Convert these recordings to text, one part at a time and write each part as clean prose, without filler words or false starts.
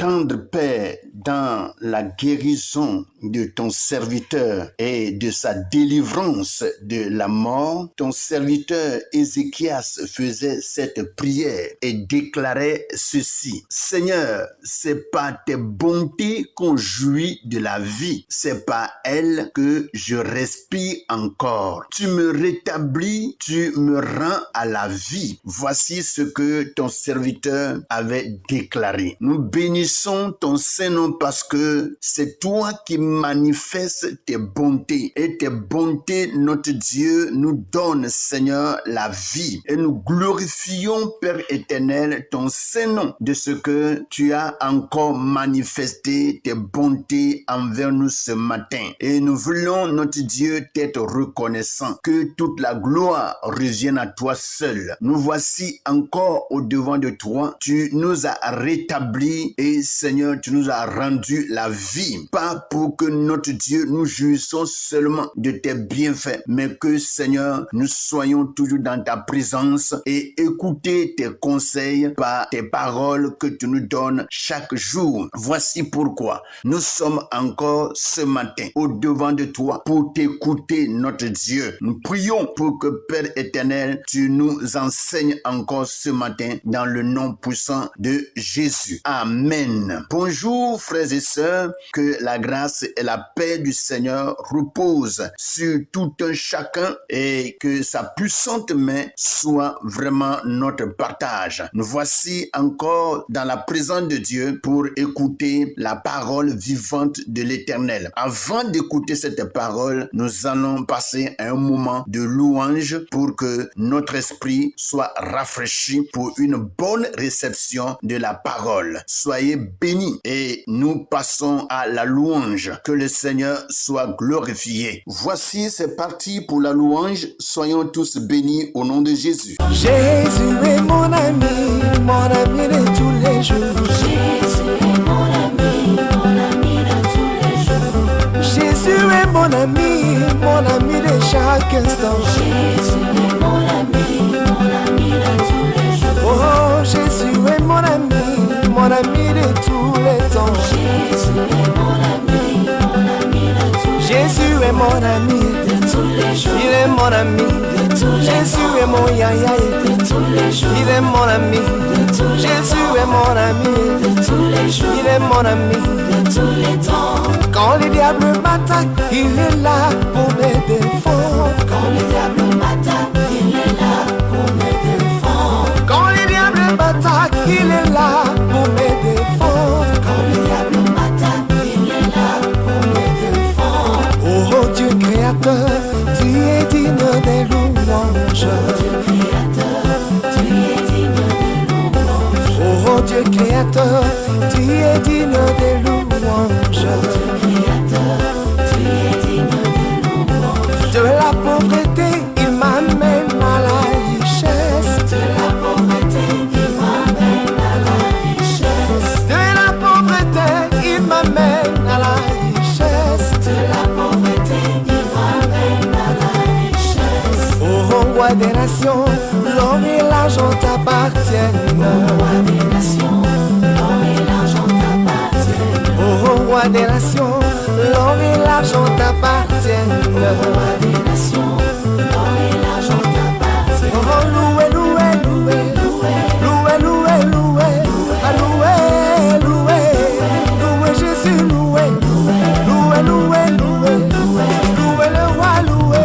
Tendre Père, dans la guérison de ton serviteur et de sa délivrance de la mort, ton serviteur Ézéchias faisait cette prière et déclarait ceci. Seigneur, c'est par tes bontés qu'on jouit de la vie. C'est par elles que je respire encore. Tu me rétablis, tu me rends à la vie. Voici ce que ton serviteur avait déclaré. Nous bénissons ton Saint-Nom parce que c'est toi qui manifestes tes bontés. Et tes bontés, notre Dieu, nous donne, Seigneur, la vie. Et nous glorifions, Père éternel, ton Saint-Nom de ce que tu as encore manifesté tes bontés envers nous ce matin. Et nous voulons, notre Dieu, t'être reconnaissant. Que toute la gloire revienne à toi seul. Nous voici encore au devant de toi. Tu nous as rétablis et Seigneur, tu nous as rendu la vie. Pas pour que notre Dieu, nous jouissons seulement de tes bienfaits, mais que Seigneur, nous soyons toujours dans ta présence et écouter tes conseils par tes paroles que tu nous donnes chaque jour. Voici pourquoi nous sommes encore ce matin au devant de toi pour t'écouter, notre Dieu. Nous prions pour que Père éternel, tu nous enseignes encore ce matin dans le nom puissant de Jésus. Amen. Bonjour frères et sœurs, que la grâce et la paix du Seigneur reposent sur tout un chacun et que sa puissante main soit vraiment notre partage. Nous voici encore dans la présence de Dieu pour écouter la parole vivante de l'Éternel. Avant d'écouter cette parole, nous allons passer un moment de louange pour que notre esprit soit rafraîchi pour une bonne réception de la parole. Soyez bénis et nous passons à la louange. Que le Seigneur soit glorifié. Voici, c'est parti pour la louange. Soyons tous bénis au nom de Jésus. Jésus est mon ami de tous les jours. Jésus est mon ami de tous les jours. Jésus est mon ami de chaque instant. Jésus est mon ami de tous les jours. Oh, Jésus est mon ami de tous les temps. Jésus est mon ami de tous les jours. Jésus est mon ami De tous les jours. il est mon ami. De tous les Jésus temps. est mon yaya, De tous les jours. il est mon ami. De tous les Jésus temps. est mon ami, De tous les jours. il est mon ami. De tous les temps. Quand les diables m'attaquent, il est là pour me défendre. Quand le diable m'attaque, il est là pour me défendre. Quand les diables m'attaquent, il est là pour me défendre. Quand le diable m'attaque, il est là pour me défendre. Oh Dieu créateur, tu es digne des louanges. Dieu créateur, tu es digne de louange. Oh Dieu créateur, tu es digne des louanges. Dieu créateur, tu es digne de louange. De la pauvreté, il m'amène à la richesse. De la pauvreté, il m'amène à la richesse. De la pauvreté, il m'amène à la richesse. De la pauvreté, il m'amène à la richesse. Oh roi des nations, l'or et l'argent t'appartiennent. Roi des nations, l'or et l'argent t'appartiennent. Oh roi des nations, l'or et l'argent t'appartiennent. Roi des nations, l'or et l'argent t'appartiennent. Oh loué, loué, loué, loué, loué, loué, ah loué, loué, loué Jésus, loué, loué, loué, loué, loué le roi, loué.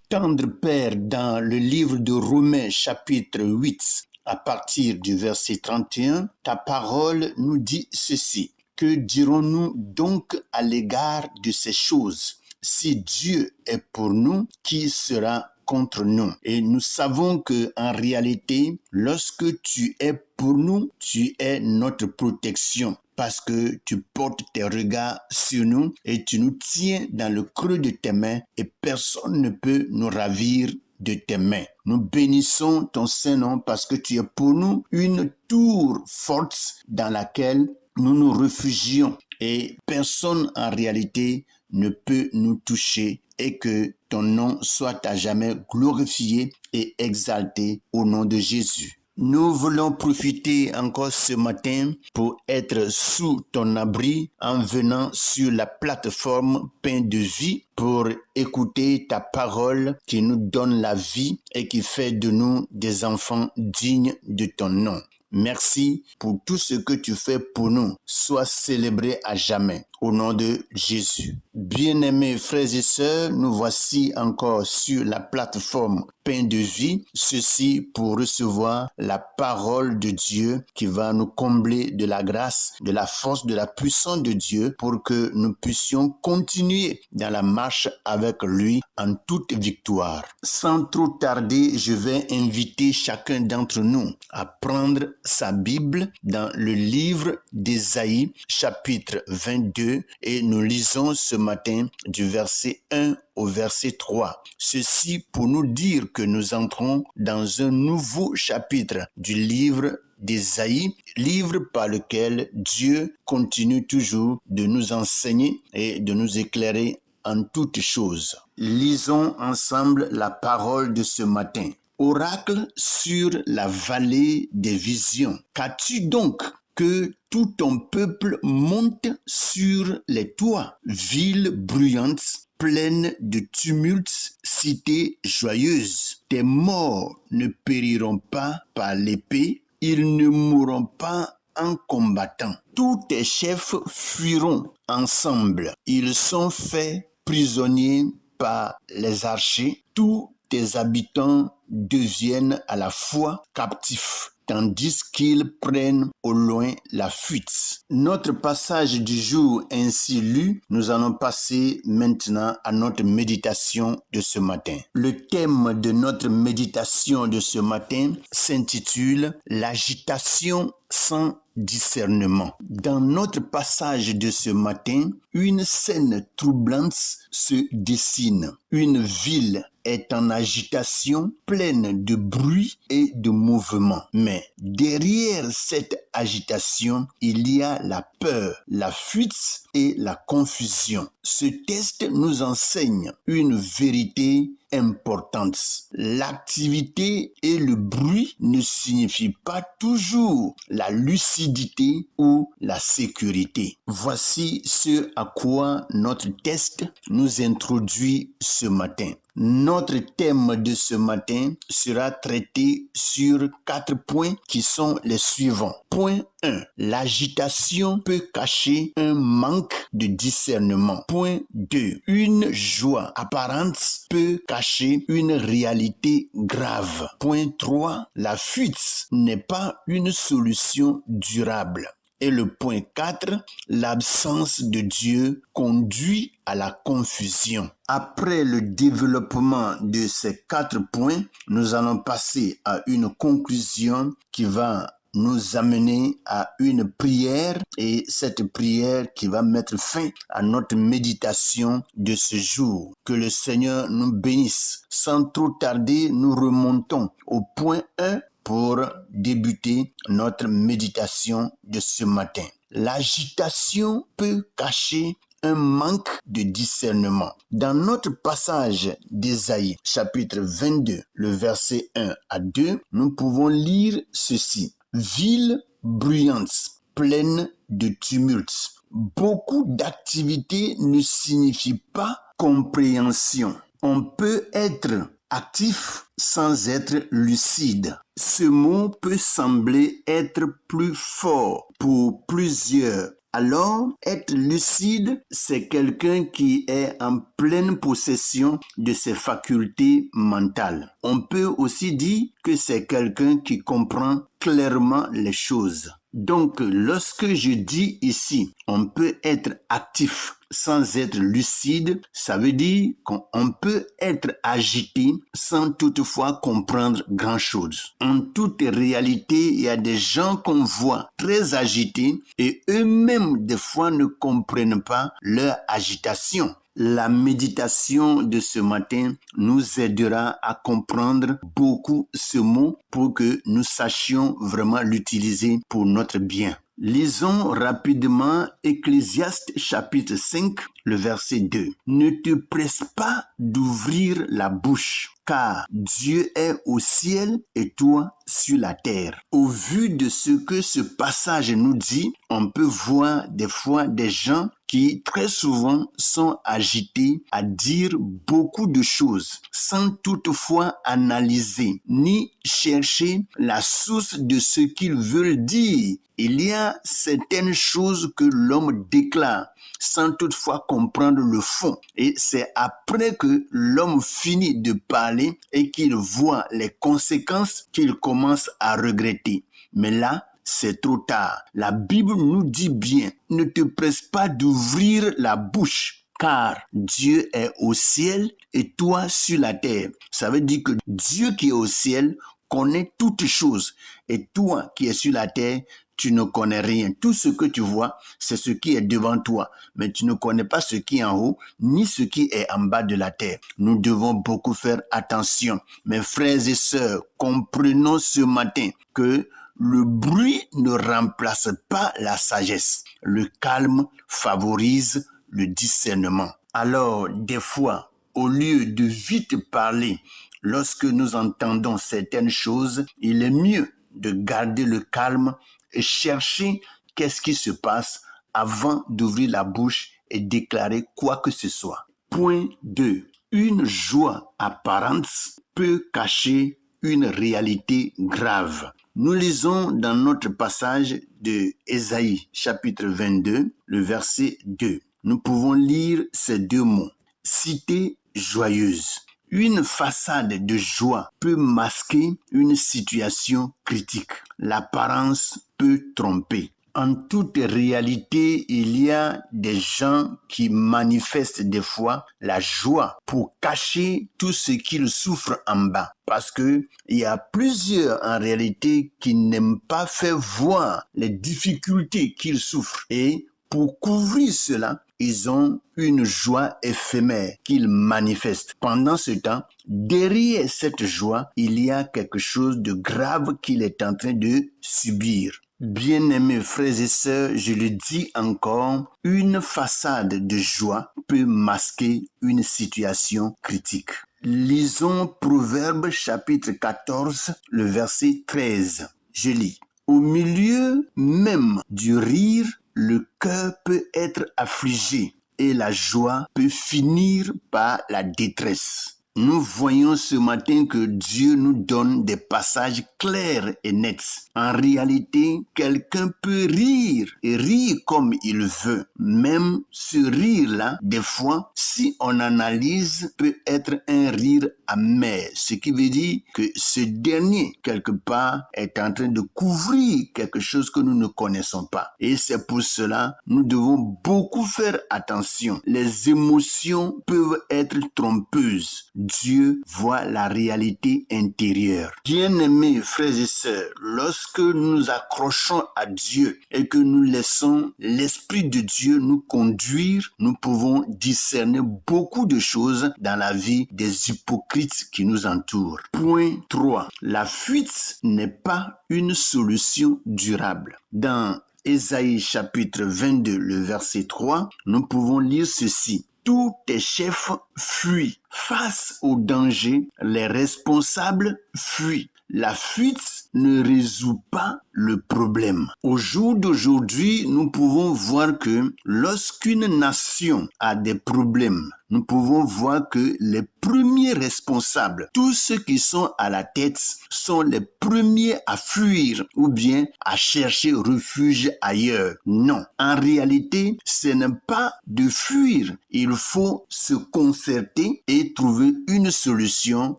Tendre Père, dans le livre de Romains chapitre 8, à partir du verset 31, ta parole nous dit ceci. Que dirons-nous donc à l'égard de ces choses? Si Dieu est pour nous, qui sera contre nous? Et nous savons que en réalité, lorsque tu es pour nous, tu es notre protection. Parce que tu portes tes regards sur nous et tu nous tiens dans le creux de tes mains et personne ne peut nous ravir de tes mains. Nous bénissons ton Saint-Nom parce que tu es pour nous une tour forte dans laquelle nous nous réfugions et personne en réalité ne peut nous toucher et que ton nom soit à jamais glorifié et exalté au nom de Jésus. Nous voulons profiter encore ce matin pour être sous ton abri en venant sur la plateforme Pain de vie pour écouter ta parole qui nous donne la vie et qui fait de nous des enfants dignes de ton nom. Merci pour tout ce que tu fais pour nous. Sois célébré à jamais. Au nom de Jésus. Bien-aimés frères et sœurs, nous voici encore sur la plateforme Pain de vie, ceci pour recevoir la parole de Dieu qui va nous combler de la grâce, de la force, de la puissance de Dieu pour que nous puissions continuer dans la marche avec lui en toute victoire. Sans trop tarder, je vais inviter chacun d'entre nous à prendre sa Bible dans le livre d'Ésaïe, chapitre 22, et nous lisons ce matin du verset 1 au verset 3. Ceci pour nous dire que nous entrons dans un nouveau chapitre du livre d'Ésaïe, livre par lequel Dieu continue toujours de nous enseigner et de nous éclairer en toutes choses. Lisons ensemble la parole de ce matin. Oracle sur la vallée des visions. Qu'as-tu donc que tout ton peuple monte sur les toits, ville bruyante, pleine de tumultes, cité joyeuse. Tes morts ne périront pas par l'épée, ils ne mourront pas en combattant. Tous tes chefs fuiront ensemble, ils sont faits prisonniers par les archers. Tous tes habitants deviennent à la fois captifs, tandis qu'ils prennent au loin la fuite. Notre passage du jour ainsi lu, nous allons passer maintenant à notre méditation de ce matin. Le thème de notre méditation de ce matin s'intitule « L'agitation sans discernement ». Dans notre passage de ce matin, une scène troublante se dessine. Une ville est en agitation, pleine de bruit et de mouvement. Mais derrière cette agitation, il y a la peur, la fuite et la confusion. Ce texte nous enseigne une vérité importante. L'activité et le bruit ne signifient pas toujours la lucidité ou la sécurité. Voici ce à quoi notre texte nous introduit ce matin. Notre thème de ce matin sera traité sur 4 points qui sont les suivants. Point 1. L'agitation peut cacher un manque de discernement. Point 2. Une joie apparente peut cacher une réalité grave. Point 3. La fuite n'est pas une solution durable. Et le point 4, l'absence de Dieu conduit à la confusion. Après le développement de ces 4 points, nous allons passer à une conclusion qui va nous amener à une prière et cette prière qui va mettre fin à notre méditation de ce jour. Que le Seigneur nous bénisse. Sans trop tarder, nous remontons au point 1 pour débuter notre méditation de ce matin. L'agitation peut cacher un manque de discernement. Dans notre passage d'Ésaïe, chapitre 22, le verset 1 à 2, nous pouvons lire ceci. Ville bruyante, pleine de tumultes. Beaucoup d'activités ne signifient pas compréhension. On peut être actif sans être lucide. Ce mot peut sembler être plus fort pour plusieurs. Alors, être lucide, c'est quelqu'un qui est en pleine possession de ses facultés mentales. On peut aussi dire que c'est quelqu'un qui comprend clairement les choses. Donc, lorsque je dis ici, on peut être actif sans être lucide, ça veut dire qu'on peut être agité sans toutefois comprendre grand-chose. En toute réalité, il y a des gens qu'on voit très agités et eux-mêmes des fois ne comprennent pas leur agitation. La méditation de ce matin nous aidera à comprendre beaucoup ce mot pour que nous sachions vraiment l'utiliser pour notre bien. Lisons rapidement Ecclésiaste chapitre 5, le verset 2. Ne te presse pas d'ouvrir la bouche, car Dieu est au ciel et toi sur la terre. Au vu de ce que ce passage nous dit, on peut voir des fois des gens qui très souvent sont agités à dire beaucoup de choses sans toutefois analyser ni chercher la source de ce qu'ils veulent dire. Il y a certaines choses que l'homme déclare sans toutefois comprendre le fond. Et c'est après que l'homme finit de parler et qu'il voit les conséquences qu'il commence à regretter. Mais là, c'est trop tard. La Bible nous dit bien, ne te presse pas d'ouvrir la bouche, car Dieu est au ciel et toi sur la terre. Ça veut dire que Dieu qui est au ciel connaît toutes choses et toi qui es sur la terre, tu ne connais rien. Tout ce que tu vois, c'est ce qui est devant toi. Mais tu ne connais pas ce qui est en haut, ni ce qui est en bas de la terre. Nous devons beaucoup faire attention. Mes frères et sœurs, comprenons ce matin que le bruit ne remplace pas la sagesse. Le calme favorise le discernement. Alors, des fois, au lieu de vite parler, lorsque nous entendons certaines choses, il est mieux de garder le calme et chercher qu'est-ce qui se passe avant d'ouvrir la bouche et déclarer quoi que ce soit. Point 2. Une joie apparente peut cacher une réalité grave. Nous lisons dans notre passage de Ésaïe, chapitre 22, le verset 2. Nous pouvons lire ces deux mots. Cité joyeuse. Une façade de joie peut masquer une situation critique. L'apparence peut tromper. En toute réalité, il y a des gens qui manifestent des fois la joie pour cacher tout ce qu'ils souffrent en bas. Parce que il y a plusieurs en réalité qui n'aiment pas faire voir les difficultés qu'ils souffrent. Et pour couvrir cela, ils ont une joie éphémère qu'ils manifestent. Pendant ce temps, derrière cette joie, il y a quelque chose de grave qu'il est en train de subir. Bien-aimés frères et sœurs, je le dis encore, une façade de joie peut masquer une situation critique. Lisons Proverbes chapitre 14, le verset 13. Je lis. Au milieu même du rire, le cœur peut être affligé et la joie peut finir par la détresse. Nous voyons ce matin que Dieu nous donne des passages clairs et nets. En réalité, quelqu'un peut rire et rire comme il veut. Même ce rire-là, des fois, si on analyse, peut être un rire amer. Ce qui veut dire que ce dernier, quelque part, est en train de couvrir quelque chose que nous ne connaissons pas. Et c'est pour cela, nous devons beaucoup faire attention. Les émotions peuvent être trompeuses. Dieu voit la réalité intérieure. Bien-aimés frères et sœurs, lorsque nous nous accrochons à Dieu et que nous laissons l'Esprit de Dieu nous conduire, nous pouvons discerner beaucoup de choses dans la vie des hypocrites qui nous entourent. Point 3. La fuite n'est pas une solution durable. Dans Ésaïe chapitre 22, le verset 3, nous pouvons lire ceci. Tous tes chefs fuient. Face au danger, les responsables fuient. La fuite ne résout pas le problème. Au jour d'aujourd'hui, nous pouvons voir que lorsqu'une nation a des problèmes, nous pouvons voir que les premiers responsables, tous ceux qui sont à la tête, sont les premiers à fuir ou bien à chercher refuge ailleurs. Non, en réalité, ce n'est pas de fuir. Il faut se concerter et trouver une solution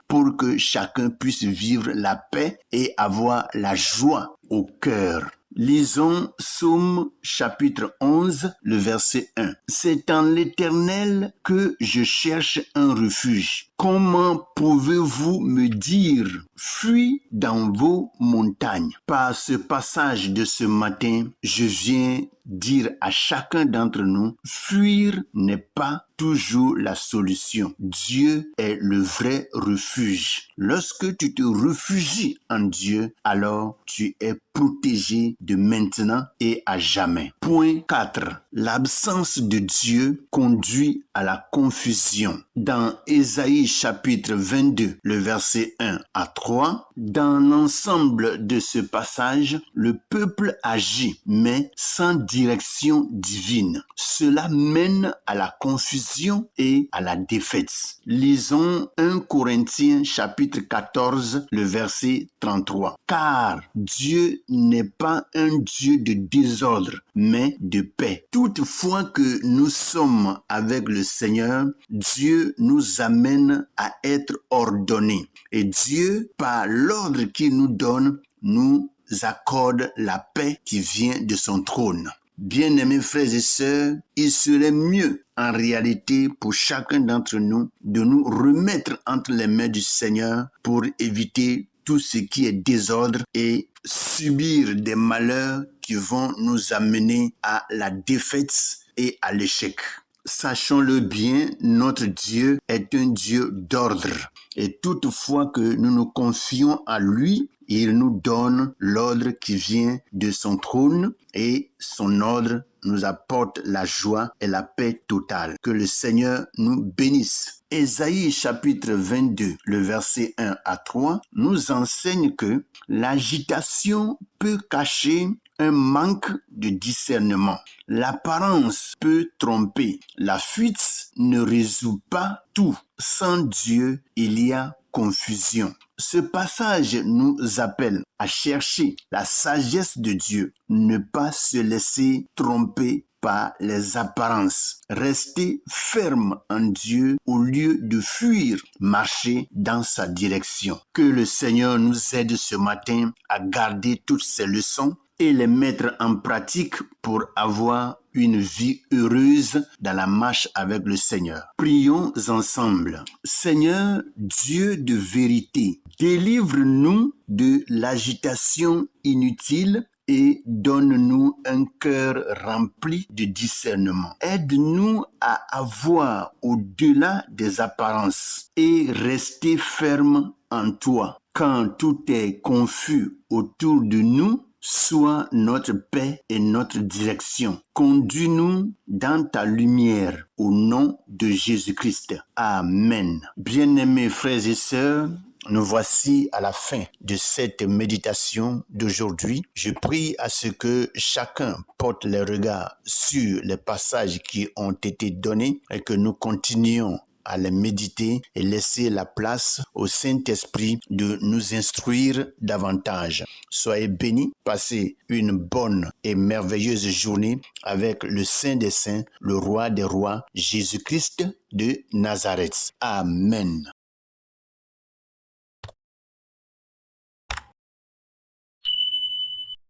pour que chacun puisse vivre la paix et avoir la joie au cœur. Lisons Psaume chapitre 11, le verset 1. C'est en l'Éternel que je cherche un refuge. Comment pouvez-vous me dire, fuis dans vos montagnes? Par ce passage de ce matin, je viens dire à chacun d'entre nous, fuir n'est pas toujours la solution. Dieu est le vrai refuge. Lorsque tu te réfugies en Dieu, alors tu es protégé de maintenant et à jamais. Point 4. L'absence de Dieu conduit à la confusion. Dans Ésaïe chapitre 22, le verset 1 à 3, dans l'ensemble de ce passage, le peuple agit, mais sans direction divine. Cela mène à la confusion et à la défaite. Lisons 1 Corinthiens chapitre 14, le verset 33. Car Dieu n'est pas un Dieu de désordre, mais de paix. Toutefois que nous sommes avec le Seigneur, Dieu nous amène à être ordonnés. Et Dieu, par l'ordre qu'il nous donne, nous accorde la paix qui vient de son trône. Bien-aimés frères et sœurs, il serait mieux en réalité pour chacun d'entre nous de nous remettre entre les mains du Seigneur pour éviter tout ce qui est désordre et subir des malheurs qui vont nous amener à la défaite et à l'échec. Sachons-le bien, notre Dieu est un Dieu d'ordre. Et toutefois que nous nous confions à lui, il nous donne l'ordre qui vient de son trône et son ordre nous apporte la joie et la paix totale. Que le Seigneur nous bénisse. Ésaïe chapitre 22, le verset 1 à 3, nous enseigne que l'agitation peut cacher un manque de discernement. L'apparence peut tromper. La fuite ne résout pas tout. Sans Dieu, il y a confusion. Ce passage nous appelle à chercher la sagesse de Dieu, ne pas se laisser tromper par les apparences. Rester ferme en Dieu au lieu de fuir, marcher dans sa direction. Que le Seigneur nous aide ce matin à garder toutes ces leçons et les mettre en pratique pour avoir une vie heureuse dans la marche avec le Seigneur. Prions ensemble. Seigneur, Dieu de vérité, délivre-nous de l'agitation inutile et donne-nous un cœur rempli de discernement. Aide-nous à avoir au-delà des apparences et rester ferme en toi. Quand tout est confus autour de nous, sois notre paix et notre direction. Conduis-nous dans ta lumière au nom de Jésus-Christ. Amen. Bien-aimés frères et sœurs, nous voici à la fin de cette méditation d'aujourd'hui. Je prie à ce que chacun porte les regards sur les passages qui ont été donnés et que nous continuions à les méditer et laisser la place au Saint-Esprit de nous instruire davantage. Soyez bénis, passez une bonne et merveilleuse journée avec le Saint des Saints, le Roi des Rois, Jésus-Christ de Nazareth. Amen.